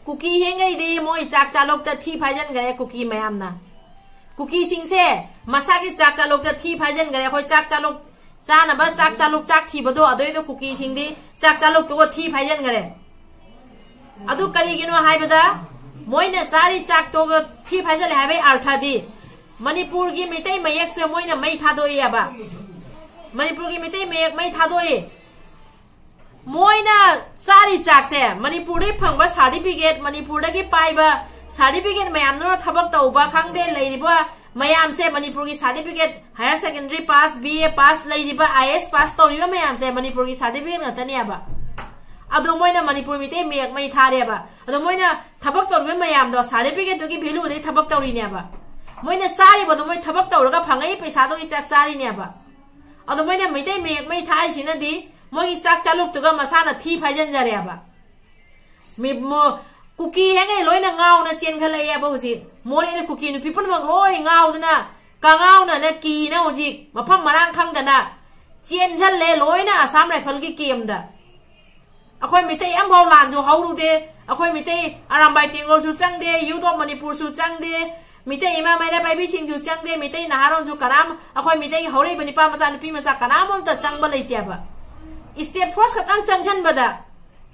cookie हेंगई दे मोई चाक चालोक त थी फाइजन गरे कुकी मैम ना कुकी सिंह से मसा की चाक चालोक त थी फाइजन गरे खोई चाक चालोक चाना बस चाक चालोक चाक थी बदो अदोय दो कुकी सिंह दी चाक चालोक तो थी फाइजन गरे अदु करिगिनो हाइबदा मोइने सारी चाक तो थी फाइजल हाइबे अर्था दी मणिपुर की मितै मयक से मोइने मै थादोय याबा मणिपुर की मितै मयक मै थादोय मोइना सारी चाक से मणिपुर दे फंगबा सर्टिफिकेट मणिपुर दगी पाइबा सर्टिफिकेट मयाम नो थबक तौबा खंगदे लैरिबा मयाम से मणिपुर की certificate higher secondary pass BA pass लैरिबा आईएएस पास तौरिबा मयाम से मणिपुर की सर्टिफिकेट नतनी याबा अदो मोइना मणिपुर मिते मेक मै थारेबा अदो मोइना थबक तौरिबा मयाम दो सर्टिफिकेट दुगी भेलु दे थबक तौरिनेबा मोइना सारी बदो मोइ थबक तौरगा फंगै पैसा दोगी चाक सारिनेबा अदो मोइना मिते मेक मै थाइसिनदी मोगी चाक चालुक तुगा मसाना थी फाइजन जरेबा मि मो कुकी हेंगे लोइना गाउना चेन खलैयाबा हुजि मोरे ने कुकी नु पिपन मग लोइ गाउदना कागाउना ने कीना हुजि मफम मरांग खंगदना चेन झल्ले लोइना आसाम राइफल की केमदा अखोय मिते यम भाव लानजो हौरुदे अखोय मिते आरामबाई टेंगोल सु चंगदे यूथ ऑफ मणिपुर सु चंगदे मिते इमा मैना पाइबी सिंह सु चंगदे मिते नहारोन सु कराम अखोय मिते हौरे बनिपा मचा नुपी मचा कराम हम त चंगबा लैतियाबा स्टेट फोर्स खतंग चंगछन बदा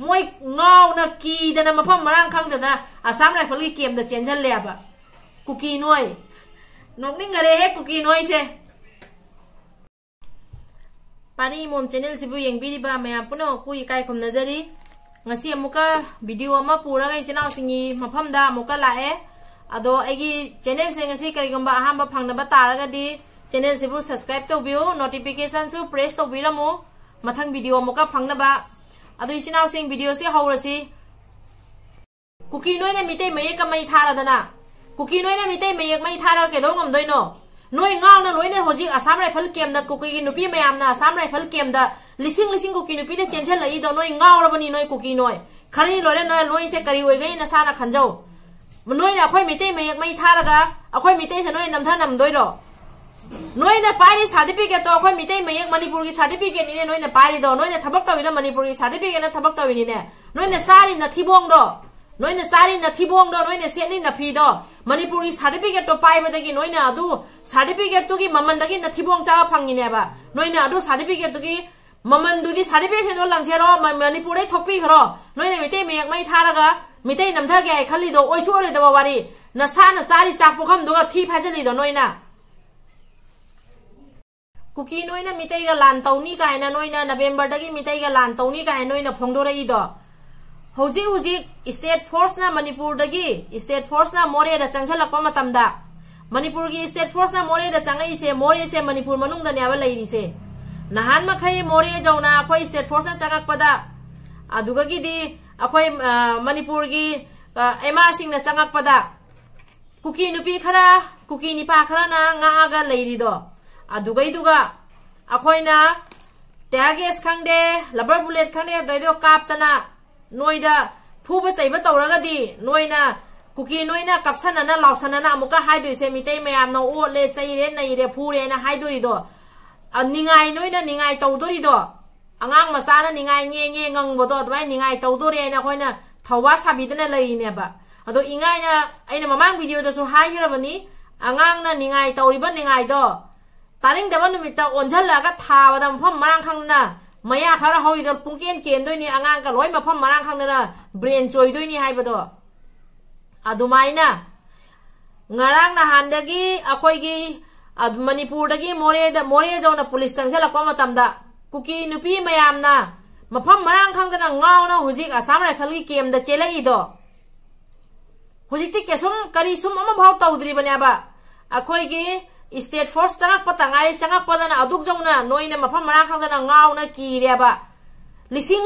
मोई गाउना कीदना मफम मरांग खंगदना आसाम राइफल की केम द चेंजल लेबा कुकी नोय नोकनिंग गरे हे कुकी नोय से पानी मोम चैनल सिबु येंगबिरिबा मया पुनो कुई काय खुम नजरी ngasi amuka video ama puraga ichinaw singi mafamda amuka lae ado agi channel se ngasi karigomba ahamba phangnaba taraga di channel sibu subscribe tawbiu notification su press tawbiramu mathang video amuka phangnaba ado ichinaw sing video se hawrasi kuki noi ne mitei mai ka mai thara dana kuki noi ne mitei mai mai thara ke do ngam doino noi ngaw na loine hoji asam rifle kem da kuki gi nupi mayam na asam rifle kem da lising lising kuki nupi de chenchel lai do noi ngaw rabani noi kuki noi khari lore na loi se kari oi gai na sana khanjau noi na khoi mitei mai thara ga akhoi mitei se noi namtha nam doi ro noi na pai certificate to akhoi mitei mai manipur gi certificate ni ne noi na pai do noi na thabak tawi na manipur gi certificate na thabak tawi ni ne noi na sari na thibong do noi na sari na thibong do noi na se ni na phi do Manipur की certificate तो पाइबदगी नोइना अदु certificate तुगी ममनदगी नथिबोंग चा फंगिने बा नोइना अदु certificate तुगी ममन दुदी certificate दो लंगसेरो मणिपुर रे थोपी खरो नोइना मिते मेक मै थारागा मिते नमथा गे खल्ली दो ओइसो रे दबा वारी नसा न सारी चाक पोखम दुगा थी फाजली दो नोइना कुकी नोइना मिते गा लान तौनी कायना नोइना नवंबर दगी मिते गा लान तौनी काय नोइना फोंगदोरई दो होजी होजी स्टेट फोर्स ना मणिपुर दगी स्टेट फोर्स ना मोरे दा चंगछलक मतमदा मणिपुर की स्टेट फोर्स ना मोरे दा चंगई से मोरे से मणिपुर मनुंग दा न्याबा लैरी से नहान मखै मोरे जौना अखोई स्टेट फोर्स ना चंगक पदा अदुगगी दी अखोई मणिपुर की एमआर सिंह ना चंगक पदा कुकी नुपी खरा कुकी निपा खरा ना ngaga लैरी दो अदुगई दुगा अखोई ना टेयर गैस खंगदे रबर बुलेट खंगदे दैदो कापतना नोइदा फुब चैब तौरगदी नोइना कुकी नोइना कपसनना लाउसनना अमुका हाइदोइसे मितै मयाम न ओले चैरे नैरे फुरे ना हाइदोरिदो निंगाई नोइना निंगाई तौदोरिदो अंगांग मसाना निंगाई nge ngangbodo adwai निंगाई तौदोरे ना खोइना थौवा साबिदना लैनेबा अदो इंगाइना आइना ममांग वीडियो दसु हाइरबनी अंगांग ना निंगाई तौरिबा निंगाई दो तारिंग दबा नुमिता ओनझलगा थाबदा मफम मरांग खंगना मया खरा हौइदो पुंकेन केनदोइनी अंगांग का लोइ मफम मरांग खंगना ब्रेन चोइदोइनी हाइबदो अदुमाइना ngarang na handagi akhoi Manipur दगी मोरे जौना पुलिस चंगजलकपा मतमदा कुकी नुपी मयामना मफम मरांग खंगना ngauna हुजिक आसाम राइफल की केम द चेलईदो हुजिकति केसुम करी सुम अमा भाव तौद्री बन्याबा अखोई की स्टेट फोर्स चंगक पतंगाई चंगक पदना अदुक जौना नोइने मफम मरांग खंगना ngauna कीरेबा लिसिंग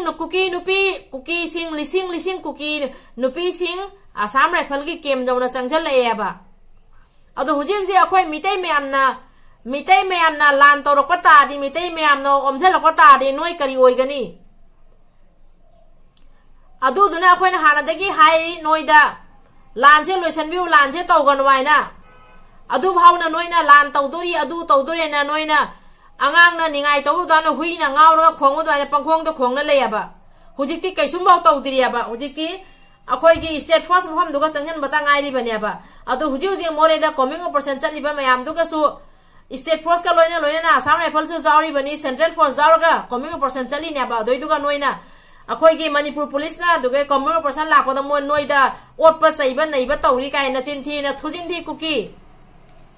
नु कुकी नुपी कुकी सिंग लिसिंग कुकी नुपी सिंग आसाम राइफल की केम जौना चंगजलएबा अदो हुजिक जे अखोई मितै मयामना लान तौरक तादी मितै मयामनो ओमझलक तादी नोय करी ओइगनी अदुदुना अखोइना हानादगी हाई नोइदा लानसे लोइसनबिउ लानसे तौगन वाइना अदु भावना नोइना लान तौदोरी अदु तौदोरेना नोइना अंगांगना निंगाई तौदाना हुइना ngaवरगा खोंगदोना पंखोंगदो खोंगना लेयाबा हुजिकती कैसुम बाव तौदिरियाबा हुजिकती अखोइगी स्टेट फोर्स मफम दुगा चंगन बता ngairi बनेबा अदो हुजि हुजि मोरेदा कमिंग ऑपरेशन चलिबा मयाम दुगा सु स्टेट फोर्स का लोइना लोइना ना आसाम राइफल सु जावरी बनी सेंट्रल फोर्स जावरगा कमिंग ऑपरेशन चली नेबा दोइ दुगा नोइना अखोइगी मणिपुर पुलिस ना दुगे कमिंग ऑपरेशन लापदा मो नोइदा ओटपा चैबा नैबा तौरी काय नचिन थी ना थुजिन थी कुकी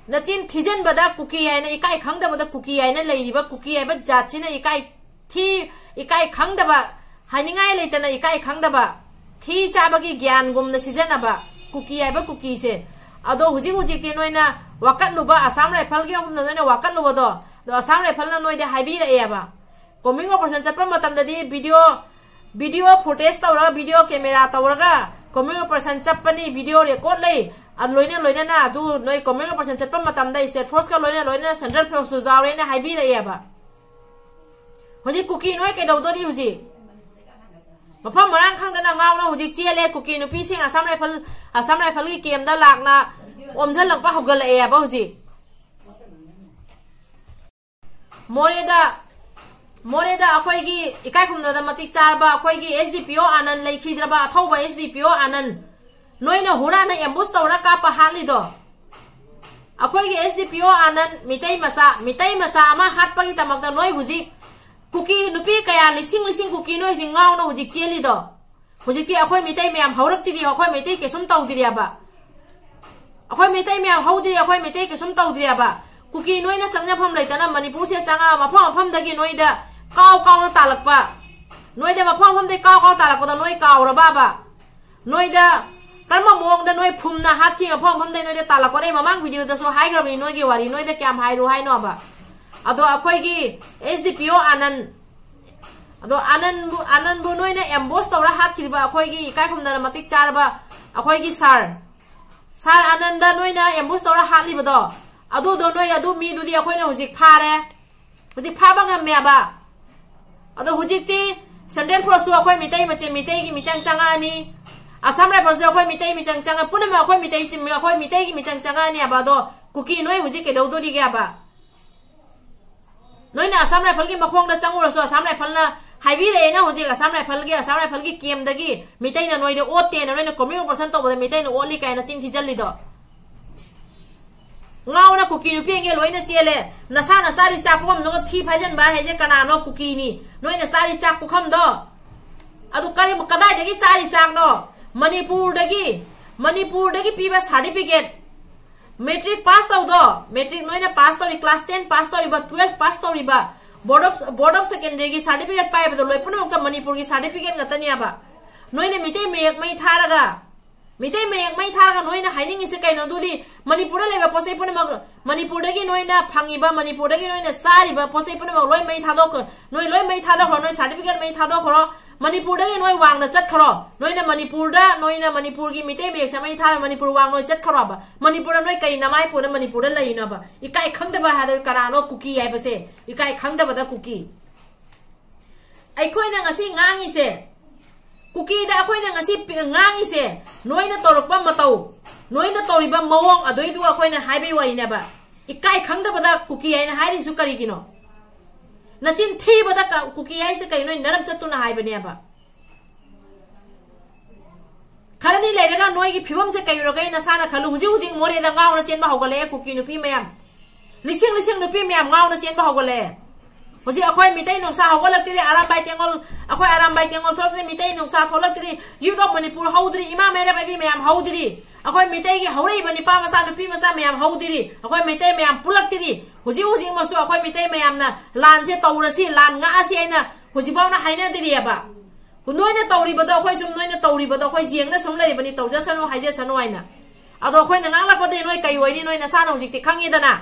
नचिन थिजन बदा कुकी आइना इकाई खंगदबदा कुकी आइना लेरिबा कुकी आइबा जातसिना इकाई थी इकाई खंगदबा हानिंगाय लेतना इकाई खंगदबा थी चाबगी ज्ञान गुमना सिजनबा कुकी आइबा कुकी से अदो हुजि हुजि के नोइना वाकटलुबा आसाम राइफल के हम नोइना वाकटलुबदो दो आसाम राइफल ना नोइदे हाइबी रेयाबा कमिंग ऑपरेशन चप्पा मतमददी वीडियो फुटेज तौरगा वीडियो कैमरा तौरगा कमिंग ऑपरेशन चप्पनी वीडियो रिकॉर्ड लई लोइना लोइना ना दु नोइ कमिंग ऑपरेशन चप्पा मतमदा स्टेट फोर्स का लोइना लोइना सेंट्रल फोर्स सु जावरेना हाइबी रेयाबा हुजि कुकी नोइ के दौदोरी हुजि मफम मरांग खांगदना गावना हुजि चेले कुकी नुपी सिंग आसाम राइफल की केमदा लाकना ओमझल लंगपा हगलएबा हुजि मोरेदा अखोइगी इकाई खुमदा मतिक चारबा अखोइगी एसडीपीओ आनंद लेखिद्रबा अथौबा एसडीपीओ आनंद नोइना हुराना एम्बुस तौरा कापा हालिदो अखोइगी एसडीपीओ आनंद मितै मसा अमा हाटपगी तमकदा नोइ हुजि कुकी नुपी कया लिसिंग कुकी नोइ जिंगाव न हुजि चेलिदो हुजिकी अखोइ मितै म्याम हौरक्तिरि अखोइ मितै केसुम तौदिरियाबा अखोइ मितै म्याम हौदिरि अखोइ मितै केसुम तौदिरियाबा कुकी नोइना चंगफम लेतना मणिपुर से चंगा मफम दगी नोइदा काव तालकपा नोइदा मफम दे काव तालकपदा नोइ कावरबाबा नोइदा कर्म मोंगदा नोइ फुमना हाथि मफम दे नोइदा तालकपरे ममांग वीडियो दसो हाइग्रबि नोइगे वारी नोइदा क्याम हाइरु हाइनोबा अदो अखोइगी एसडीपीओ आनंद अदो आनंद बु नोइना एम्बोस तौरा हाथखिरबा अखोइगी इकाई खुमना मतिक चारबा अखोइगी सार आनंद नोइना एम्बोस तौरा हाथलिबदो अदो दो नोइ अदो मी दुदी अखोइना हुजिक फारे हुजिक फाबा ngam अदो हुजिकती सेंट्रल फोर्स सु अखोइ मितै की मिचंग चंगानी आसाम राइफल सु अखोइ मितै मिचंग चंगा पुनमा अखोइ मितै की मिचंग चंगानी अबादो कुकी नोइ हुजिक के दौदोरी गयाबा नोइना आसाम राइफल की मखोंगदा चंगुरसु आसाम राइफल ना हाइबी रेना हुजिक आसाम राइफल की केम दगी मितैना नोइदे ओते ना नोइना coming operation तोबदा मितैना Oli कायना चिंथि जल्लिदो ngauna kuki nu penge loina chele nasana sari chapum no thi phajan ba heje kana no kuki ni noina sari chap pukham do adu kari kada jagi sari chak no manipur dagi piba certificate metric pass to do metric noina pass to class 10 pass to ba 12 pass to ba board of secondary ki certificate pai ba do loipun mukta manipur ki certificate ngatani aba noina mitei mek mai tharaga मितै मेयक मै थागा नोइना हाइनिंग इसे canoe दुदी मणिपुर लेबा पोसै पुन मणिपुर दगी नोइना फांगिबा मणिपुर दगी नोइना सारिबा पोसै पुन लोइ मै थादोक नोइ लोइ मै थादोक नोइ सर्टिफिकेट मै थादोक मणिपुर दगी नोइ वांगना चतखरो नोइना मणिपुर की मितै मेयक समै थारा मणिपुर वांग नोइ चतखरो बा मणिपुर नोइ कै नमाइ पुन मणिपुर लैनबा इकाइ खंगदबा हादो करानो कुकी आइबसे इकाइ खंगदबदा कुकी आइखोइना ngasi ngangi se कुकी दा अखोइना ngasi ngangi se नोइना तोरकबा मतौ नोइना तोरिबा मवोंग अदोइदु अखोइना हाइबे वाइनाबा इकाई खंगदबदा कुकी आइना हाइरिसु करिगिनो नचिन थीबदा कुकी आइसे कै नोइ नरम चतुना हाइबनेबा खरनी लेरगा नोइगी फिबम से कैरो गै नसाना खलु हुजि मोरेदा गाउना चेनबा होगले कुकी नुपी मयाम लिसिंग नुपी मयाम गाउना चेनबा होगले हुजि अखोइ मितै नुसा होगलक्तिरि आराम बाइ तेंगल थोलक्ति मितै नुसा थोलक्तिरि युदो मणिपुर हौद्रि इमा मेरे बाइ मयाम हौद्रि अखोइ मितै की हौरै बनि पा मसा नुपी मसा मयाम हौद्रि अखोइ मितै मयाम पुलक्तिरि हुजि मसु अखोइ मितै मयाम ना लान से तौरसी लान ngaasi आइना हुजि बाउना हाइना दिरियाबा नोइना तौरिबदो अखोइ सुम नोइना तौरिबदो अखोइ जेंगना सुम लैबनि तौजसनु हाइजसनु आइना अदो अखोइना nganglakpade नोइ कै ओइनि नोइना साना हुजिकति खंगिदना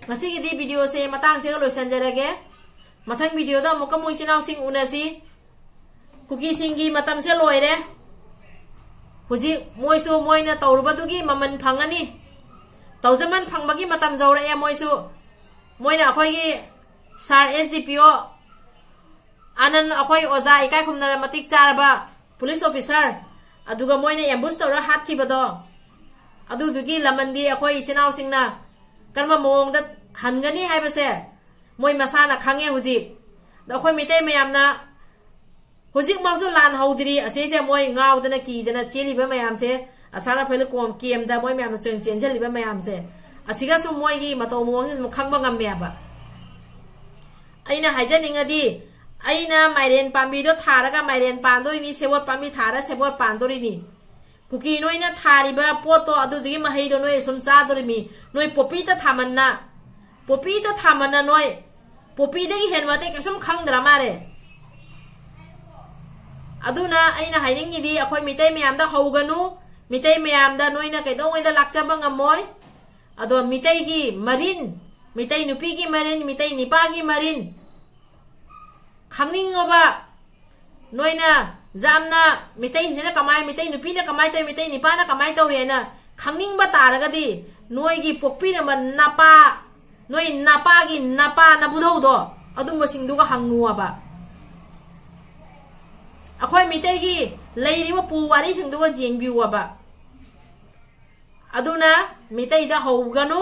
दी वीडियो से मतंग से लोइसनजरगे मथंग वीडियो दा मुका मोइ चिनाव सिंग उनसी कुकी सिंगी मतम से लोइरे हुजि मोइसु मोइना तौरबदुगी ममन फंगनी तौजमन फंगबगी मतम जौरे मोइसु मोइना अखोइगी सार एसडीपीओ आनंद अखोइ ओजा इकाइ खुमना मतिक चारबा पुलिस ऑफिसर अदुगा मोइना एम्बुस तौरा हाथखिबदो अदुदुगी लमंदी अखोइ चिनाव सिंगना कर्म मोंगदा हनगनी हाइबसे मोइ मसाना खंगे हुजि अखोई मिते मैम ना हुजिक माउसु लान हौद्री असे जे मोय गाउदना कीदना चेलिबा मैम से असारा फैल कोम केमदा मोय मैम चेन चेनजलिबा मैम से असिगा सु मोयगी मतो मोंग खंगबा ngam अइना हाइजनिंगदी अइना माइरेन पाम्बीदो थारगा माइरेन पांदोरिनी सेवोट पाम्बी थारा सेवोट पांदोरिनी कुकी नोइना थारिबा पोतो अदुदगी महैदो नोय सुम चादोरिमी नोय पोपीता थामन्ना नोय पोपीदगी हेनमते कसम खंगद्रा मारे अदुना अइना हाइनिंगिदी अखोय मितै मयामदा हौगनु मितै मयामदा नोइना कैदोंगैदा लाक्चबा ngam अदो मितैगी मरिन मितै नुपीगी मरिन मितै निपागी मरिन खंगनिंगोबा नोइना जामना मितै हिजना कमाय मितै नुपीना कमाय तै मितै निपाना कमाय तौरेना खंगनिंगबा तारगदी नोइगी पोपीना नपा नोइ नपागी नपा नबुधौदो अदुंबा सिंगदुगा हंगनुआबा अखोय मितैगी लैरिबा पुवारी सिंगदुगा जेंगबिउआबा अदुना मितैदा हौगनु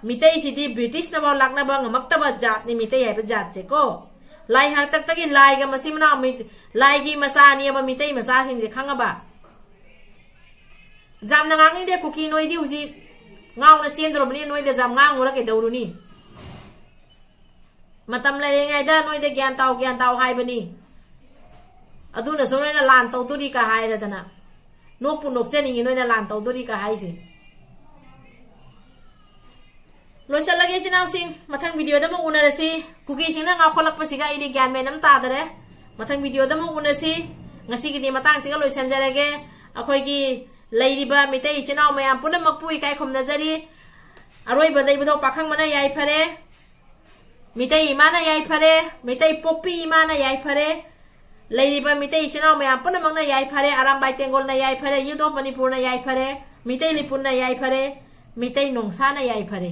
मितै सिदी ब्रिटिश नबा लाकनबा ngamaktaba जात नि मितै हाइबा जात से को लाई हातक तगी लाइगा मसिमना लाइगी मसानी अब मितै मसा सिंग जे खंगबा जामना ngangi de कुकी नोइदी हुजी ngauna चेंद्रोबनी नोइदे जाम nganगुरा के दौरुनी मतम लेरेङाइदा नोइदे ज्ञान ताउ हाइबनी अदुना सोनैना लान तौतुरी का हाइरदना नोकपु नोकचनिङि नोइना लान तौतुरी का हाइसे लोइसलगे चिनाउसिंग मथंग वीडियो दम उनरसी कुकी सिंगना ngaखोलकपसिगा इदि ज्ञान मेनम तादरे मथंग वीडियो दम उनसी ngasiगिदि मतंग सिगा लोइसनजरगे अखोइगी लैरिबा मितै चिनाउ मयाम पुनमक पुइ काय खमनजरी अरोइ बदैबदो पाखंग मना याइ फरे मितै इमाना याइ फरे मितै पोपी इमाना याइ फरे लैरिबा मितै चिनाउ मयाम पुनमकना याइ फरे आरामबाई तेंगोलना याइ फरे युदो मणिपुरना याइ फरे मितै लिपुरना याइ फरे मितै नोंसाना याइ फरे